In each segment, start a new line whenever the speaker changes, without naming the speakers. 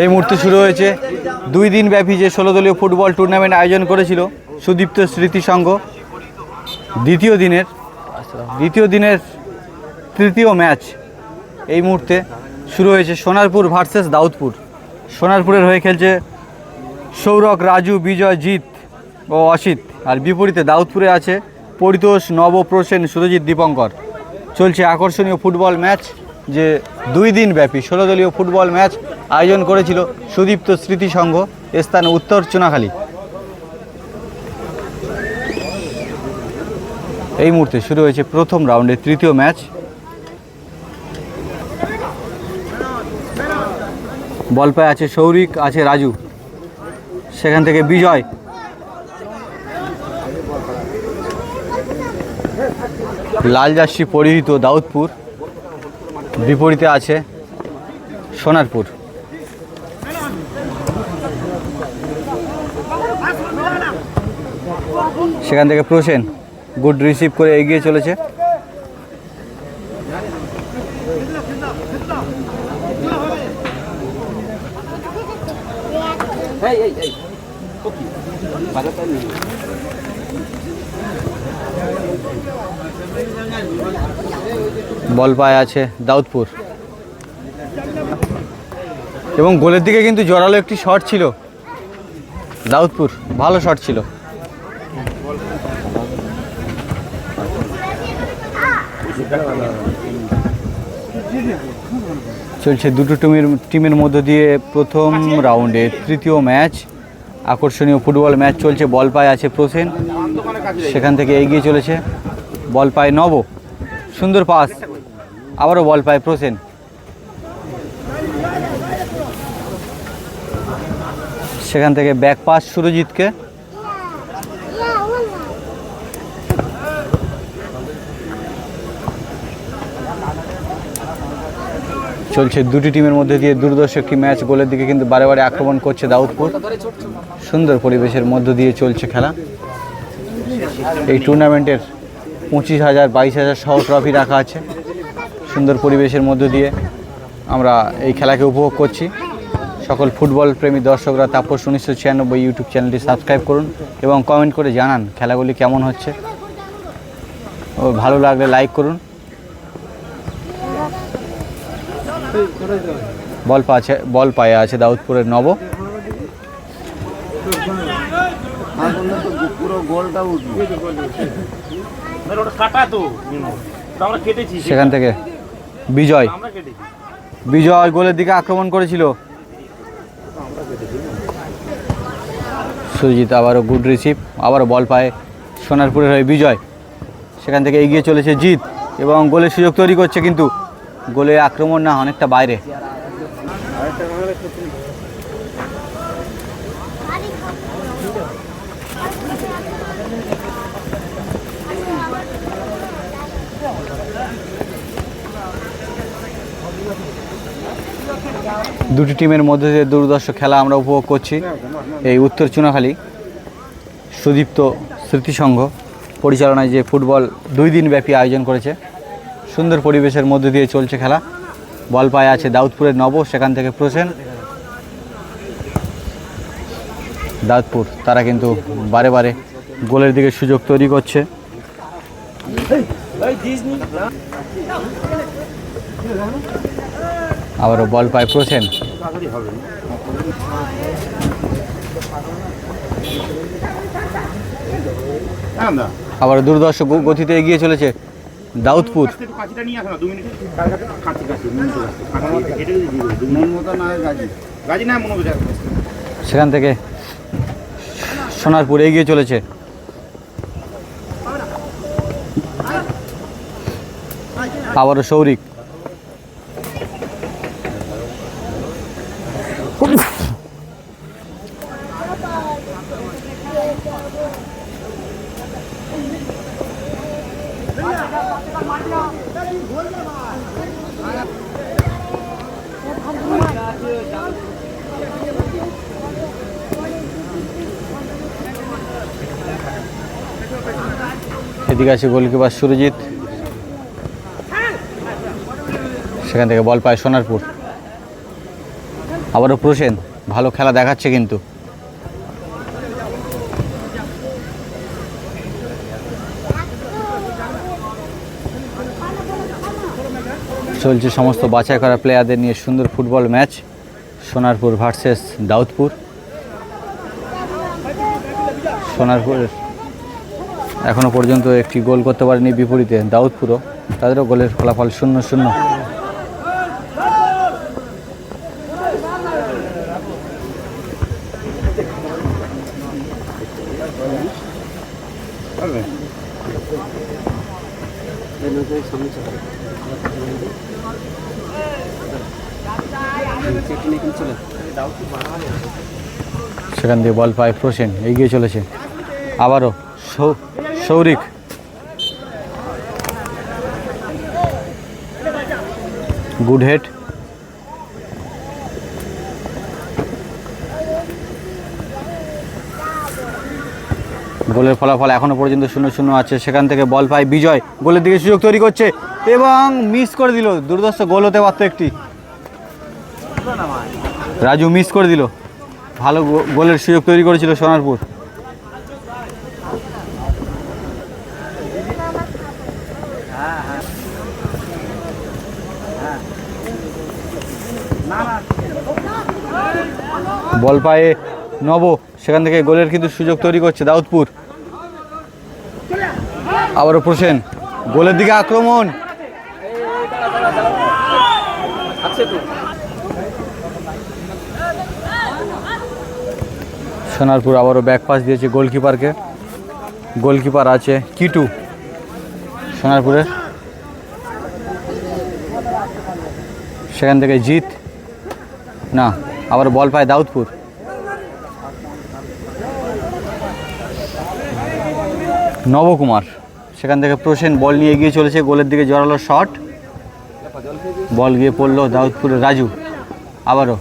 এই মুহূর্তে শুরু হয়েছে 2 দিন ব্যাপী যে 16 দলীয় ফুটবল টুর্নামেন্ট আয়োজন করেছিল সুদীপ্ত স্মৃতি সংঘ। দ্বিতীয় দিনের তৃতীয় ম্যাচ এই মুহূর্তে শুরু হয়েছে। সোনারপুর ভার্সেস দাউদপুর। সোনারপুরের হয়ে খেলছে সৌরভ, রাজু, বিজয়, জিৎ ও অসিত। আর বিপরীতে দাউদপুরে আছে পরিতোষ, নব, প্রসেন, সুরজিৎ, দীপঙ্কর। চলছে আকর্ষণীয় ফুটবল ম্যাচ, যে 2 দিন ব্যাপী 16 দলীয় ফুটবল ম্যাচ আয়োজন করেছিল সুদীপ্ত স্মৃতি সংঘ, স্থান উত্তর চুনাখালী। এই মুহূর্তে শুরু হয়েছে প্রথম রাউন্ডের তৃতীয় ম্যাচ। বল পায়ে আছে সৌরিক, আছে রাজু, সেখান থেকে বিজয়, লাল জার্সি পরিহিত দাউদপুর, বিপরীতে আছে সোনারপুর। সেখান থেকে প্রসেন গুড রিসিভ করে এগিয়ে চলেছে। বল পায়ে আছে দাউদপুর এবং গোলের দিকে কিন্তু জোরালো একটি শট ছিল দাউদপুর, ভালো শট ছিল। চলছে দুটো টিমের মধ্য দিয়ে প্রথম রাউন্ডে তৃতীয় ম্যাচ। আকর্ষণীয় ফুটবল ম্যাচ চলছে। বল পায়ে আছে প্রসেন, সেখান থেকে এগিয়ে চলেছে। বল পায়ে নব, সুন্দর পাস, আবারও বল পায় প্রসেন। সেখান থেকে ব্যাক পাস সুরজিৎকে। চলছে দুটি টিমের মধ্যে দিয়ে দুর্ধর্ষ একটি ম্যাচ। গোলের দিকে কিন্তু বারে বারে আক্রমণ করছে দাউদপুর। সুন্দর পরিবেশের মধ্য দিয়ে চলছে খেলা। এই টুর্নামেন্টের 25,000 22,000 সহ ট্রফি রাখা আছে। সুন্দর পরিবেশের মধ্য দিয়ে আমরা এই খেলাকে উপভোগ করছি। সকল ফুটবল প্রেমী দর্শকরা তাপস 1996 ইউটিউব চ্যানেলটি সাবস্ক্রাইব করুন এবং কমেন্ট করে জানান খেলাগুলি কেমন হচ্ছে, ও ভালো লাগলে লাইক করুন। বল পায়ে আছে দাউদপুরের নব। সেখান থেকে বিজয় গোলের দিকে আক্রমণ করেছিল। সুজিত আবারও গুড রিসিভ, আবারও বল পায়ে সোনারপুরের হয়ে বিজয়। সেখান থেকে এগিয়ে চলেছে জিৎ এবং গোলের সুযোগ তৈরি করছে, কিন্তু গোলে আক্রমণ না, অনেকটা বাইরে। দুটি টিমের মধ্যে দিয়ে দুর্ধর্ষ খেলা আমরা উপভোগ করছি। এই উত্তর চুনাখালী সুদীপ্ত স্মৃতি সংঘ পরিচালনায় যে ফুটবল 2 দিন ব্যাপী আয়োজন করেছে, সুন্দর পরিবেশের মধ্যে দিয়ে চলছে খেলা। বল পায়ে আছে দাউদপুরের নব, সেখান থেকে প্রসেন। দাউদপুর তারা কিন্তু বারে বারে গোলের দিকে সুযোগ তৈরি করছে। আবারও বল পায় প্রসেন। আবারও দুর্ধর্ষ গতিতে এগিয়ে চলেছে দাউদপুর। সেখান থেকে সোনারপুর এগিয়ে চলেছে। আবারও সৌরিক, এদিকে আছে গোলকিপার সুরজিৎ। সেখান থেকে বল পায় সোনারপুর। আবারও প্রসেন, ভালো খেলা দেখাচ্ছে কিন্তু। চলছে সমস্ত বাছাই করা প্লেয়ারদের নিয়ে সুন্দর football match, Sonarpur versus Daudpur. Sonarpur এখনও পর্যন্ত একটি গোল করতে পারেনি, বিপরীতে দাউদপুরও, তাদেরও গোলের ফলাফল 0-0। সেখান দিয়ে বল পায় প্রসেন, এগিয়ে চলেছে। আবারও সৌরিক, গুড হেড। গোলের ফলাফল এখনো পর্যন্ত 0-0 আছে। সেখান থেকে বল পায় বিজয়, গোলের দিকে সুযোগ তৈরি করছে এবং মিস করে দিল। দুর্ধর্ষ গোল হতে পারত একটি, রাজু মিস করে দিল। ভালো গোলের সুযোগ তৈরি করেছিল সোনারপুর। বল পায়ে নব, সেখান থেকে গোলের কিন্তু সুযোগ তৈরি করছে দাউদপুর। আবারও প্রসেন, গোলের দিকে আক্রমণ। সোনারপুর আবারও ব্যাক পাস দিয়েছে গোলকিপারকে। গোলকিপার আছে কিটু সোনারপুরের। সেখান থেকে জিত না, আবার বল পায় দাউদপুর। নবকুমার, সেখান থেকে প্রসেন বল নিয়ে এগিয়ে চলেছে, গোলের দিকে জড়ালো শট, বল গিয়ে পড়লো দাউদপুরের রাজু। আবারও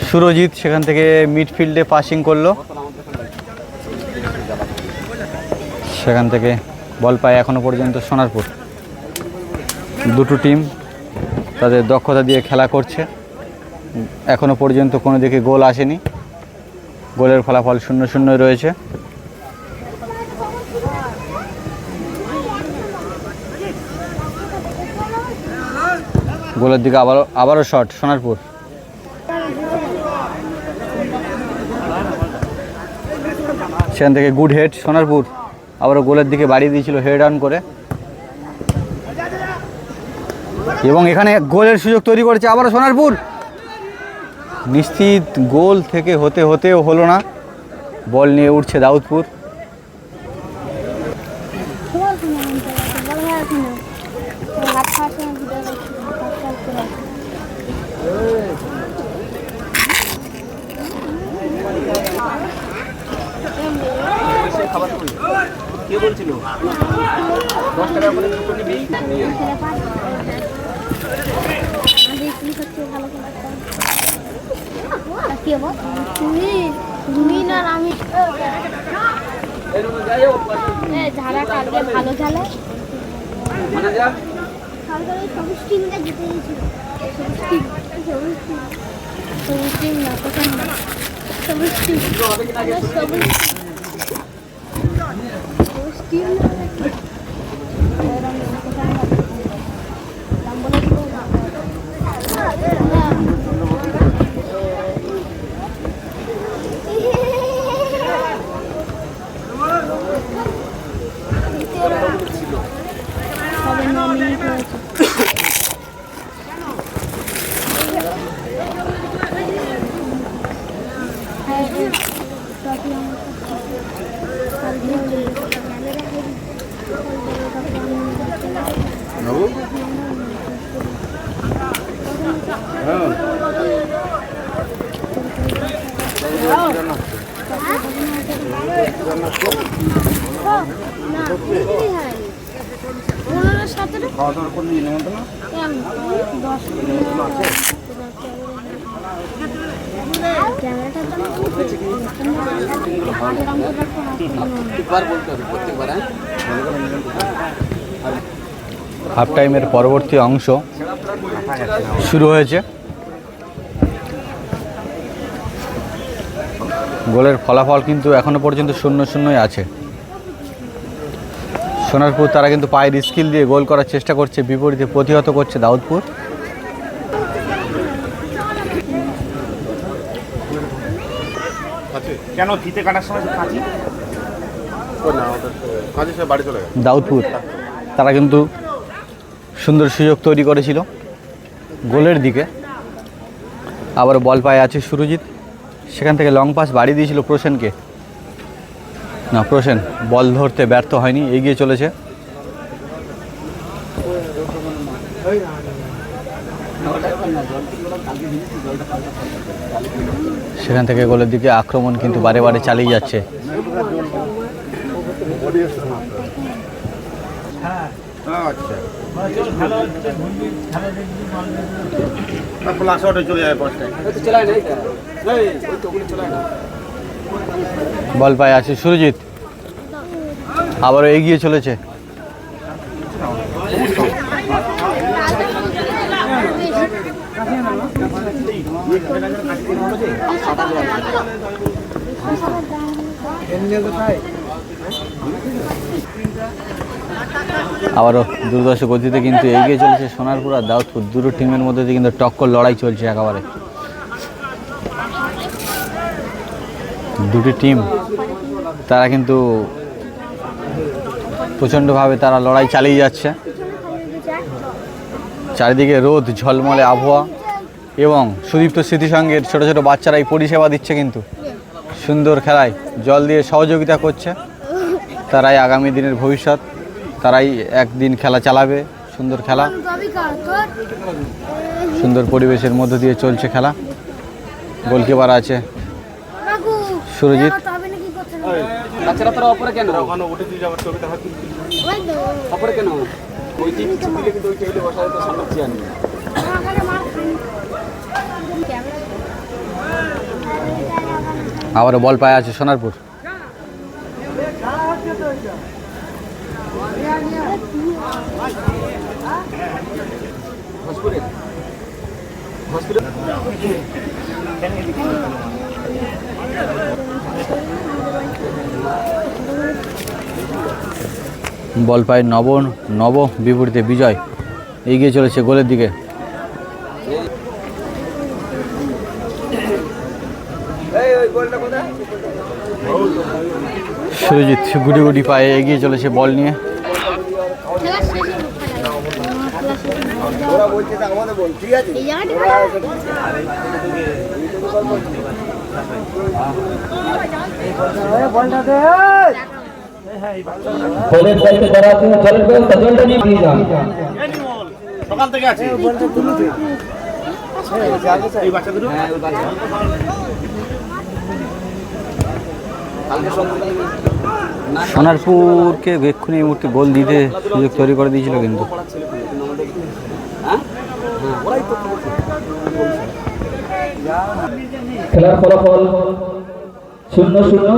সুরজিৎ, সেখান থেকে মিডফিল্ডে পাসিং করলো, সেখান থেকে বল পায় এখনো পর্যন্ত সোনারপুর। দুটো টিম তাদের দক্ষতা দিয়ে খেলা করছে, এখনো পর্যন্ত কোনো দিকে গোল আসেনি। গোলের ফলাফল 0-0 রয়েছে। গোলের দিকে আবারও শট সোনারপুর। সেখান থেকে গুড হেড সোনারপুর, আবারও গোলের দিকে বাড়িয়ে দিয়েছিল হেড অন করে, এবং এখানে গোলের সুযোগ তৈরি করেছে আবারও সোনারপুর। নিশ্চিত গোল থেকে হতেও হলো না, বল নিয়ে উঠছে দাউদপুর।
কে বলছিল 10 টাকা করে দুটো নিবি?
তুমি না আমি ঝাড়া কালকে ভালো ঝালে সবুজ টিমটা জিতে গেছিল। সবুজ টিম না, কোথায় না সবুজ টিম, সবুজ টিম
হাফ টাইমের পরবর্তী অংশ শুরু হয়েছে। গোলের ফলাফল কিন্তু এখনো পর্যন্ত 0-0 আছে। সোনারপুর তারা কিন্তু পায়ের স্কিল দিয়ে গোল করার চেষ্টা করছে, বিপরীতে প্রতিহত করছে দাউদপুর।
কেন ফিতে কাটার সময় কাঁচি বাড়ি চলে গেল।
দাউদপুর তারা কিন্তু সুন্দর সুযোগ তৈরি করেছিল গোলের দিকে। আবার বল পায়ে আছে সুরজিৎ, সেখান থেকে লং পাস বাড়িয়ে দিয়েছিল প্রসেনকে। না, প্রসেন বল ধরতে ব্যর্থ হয়নি, এগিয়ে চলেছে। সেখান থেকে গোলের দিকে আক্রমণ কিন্তু বারে বারে চালিয়ে যাচ্ছে। বল পায়ে আছে সুরজিৎ, আবারও এগিয়ে চলেছে। আবারও দুর্দশ গতিতে কিন্তু এগিয়ে চলেছে সোনারপুর আর দাউদপুর। দুটো টিমের মধ্যে দিয়ে কিন্তু টক্কর লড়াই চলছে একেবারে। দুটি টিম তারা কিন্তু প্রচণ্ডভাবে তারা লড়াই চালিয়ে যাচ্ছে। চারিদিকে রোদ ঝলমলে আবহাওয়া এবং সুদীপ্ত স্মৃতিসংঘের ছোট ছোট বাচ্চারাই পরিষেবা দিচ্ছে, কিন্তু সুন্দর খেলায় জল দিয়ে সহযোগিতা করছে। তারাই আগামী দিনের ভবিষ্যৎ, তারাই একদিন খেলা চালাবে। সুন্দর খেলা, সুন্দর পরিবেশের মধ্য দিয়ে চলছে খেলা। গোলকিপার আছে সুরজিৎ।
বাচ্চারা তোরা অপরে কেন ওখানে উঠে দিয়ে যাবার ছবিটা হাতে অপরে কেন ওই দিন দিলে কিন্তু ওই টেবিলে বসা তো সামনে চেয়ার নেই।
আবারও বল পায়ে আছে সোনারপুর। বল পায় নব বিপরীতে বিজয়, এগিয়ে চলেছে গোলের দিকে। সুরজিৎ গুটি গুটি পায়ে এগিয়ে চলেছে বল নিয়ে।
সকাল থেকে আছে এই বাচ্চা দুটো
সোনারপুরকে এক্ষুনি এই মুহূর্তে গোল দিতে সুযোগ তৈরি করে দিয়েছিল, কিন্তু
খেলার ফলাফল 0-0।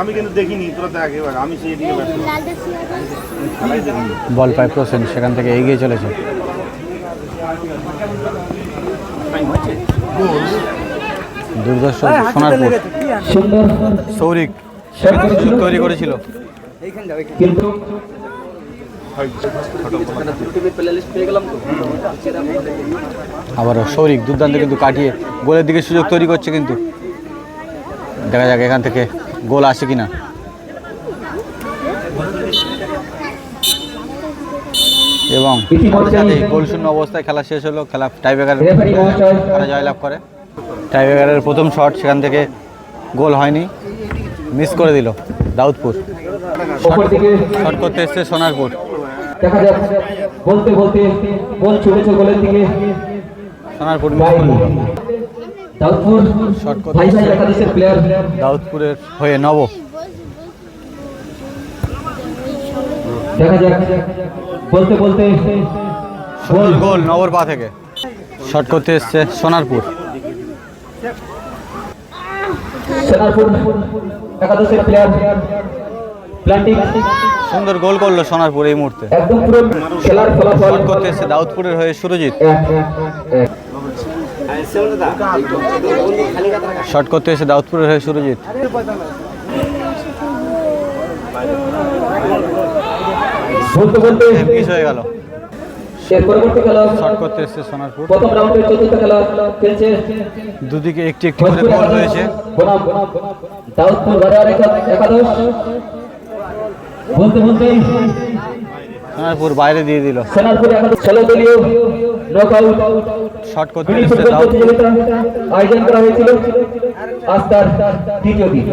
আমি কিন্তু দেখিনি, তোরা দেখ এবার আমি সেই দিকে
বল পায় প্রসেন, সেখান থেকে এগিয়ে চলেছে। দুর্দর্শ সোনারপুর, সৌরিক সেখানে সুযোগ তৈরি করেছিল,
কিন্তু
আবারও সৌরিক দুর্দান্ত কিন্তু কাটিয়ে গোলের দিকে সুযোগ তৈরি করছে, কিন্তু দেখা যাক এখান থেকে গোল আসে কিনা। এবং সাথে গোল শূন্য অবস্থায় খেলা শেষ হলো। খেলা টাইব্রেকার জয়লাভ করে। টাইব্রেকারের প্রথম শট, সেখান থেকে গোল হয়নি, মিস করে দিল দাউদপুর। শট করতে এসছে সোনারপুর।
দেখা যাচ্ছে বলতে বলতে বল ছুটেছে গোলের দিকে।
সোনারপুর মিস করল।
দাউদপুর
শট করতে
ভাই ভাই
এসছে
একাদশের প্লেয়ার
দাউদপুরের হয়ে নব।
দেখা যাক বলতে বলতে
গোল নবর পা থেকে। শট করতে এসছে সোনারপুর।
সোনারপুর একাদশের প্লেয়ার প্ল্যান্টিং
সুন্দর গোল করলো সোনারপুর এই মুহূর্তে।
একদম পুরো খেলার ফলাফল
শট করতে এসছে দাউদপুরের হয়ে সুরজিৎ।
1-1
শট করতে এসে দাউদপুরের হয়ে সুরজিৎ।
বলতে বলতে
মিস হয়ে গেল।
এর পরবর্তী খেলা
শট করতে এসছে সোনারপুর।
প্রথম রাউন্ডের চতুর্থ খেলা খেলছে
দুদিকে একটি একটি করে গোল হয়েছে।
বনাম দাউদপুর বাজার একাদশ। বলতে বলতে
সোনারপুর বাইরে দিয়ে দিল।
সোনারপুর একাদশ 16 দলীয় নকআউট
শট করতে
মিনি
এসছে
ফুটবল
দাউদপুর
প্রতিযোগিতা আয়োজন করা হয়েছিল। আজ তার দ্বিতীয় দিন।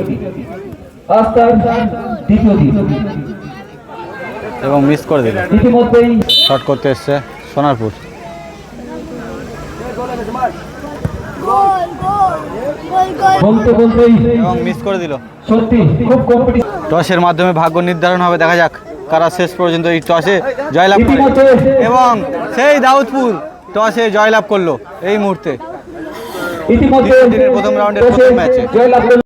এবং মিস করে দিল।
ইতিমধ্যেই
শট করতে এসছে সোনারপুর।
বলতে বলতেই
এবং মিস করে দিল।
সত্যি খুব কম্পিটিশন।
টসের মাধ্যমে ভাগ্য নির্ধারণ হবে, দেখা যাক কারা শেষ পর্যন্ত এই টসে জয়লাভ করে।
ইতিমধ্যে
এবং সেই দাউদপুর টসে জয়লাভ করলো এই মুহূর্তে
ইতিমধ্যে
দ্বিতীয় দিনের প্রথম রাউন্ডের প্রথম ম্যাচে।
জয়লাভ করল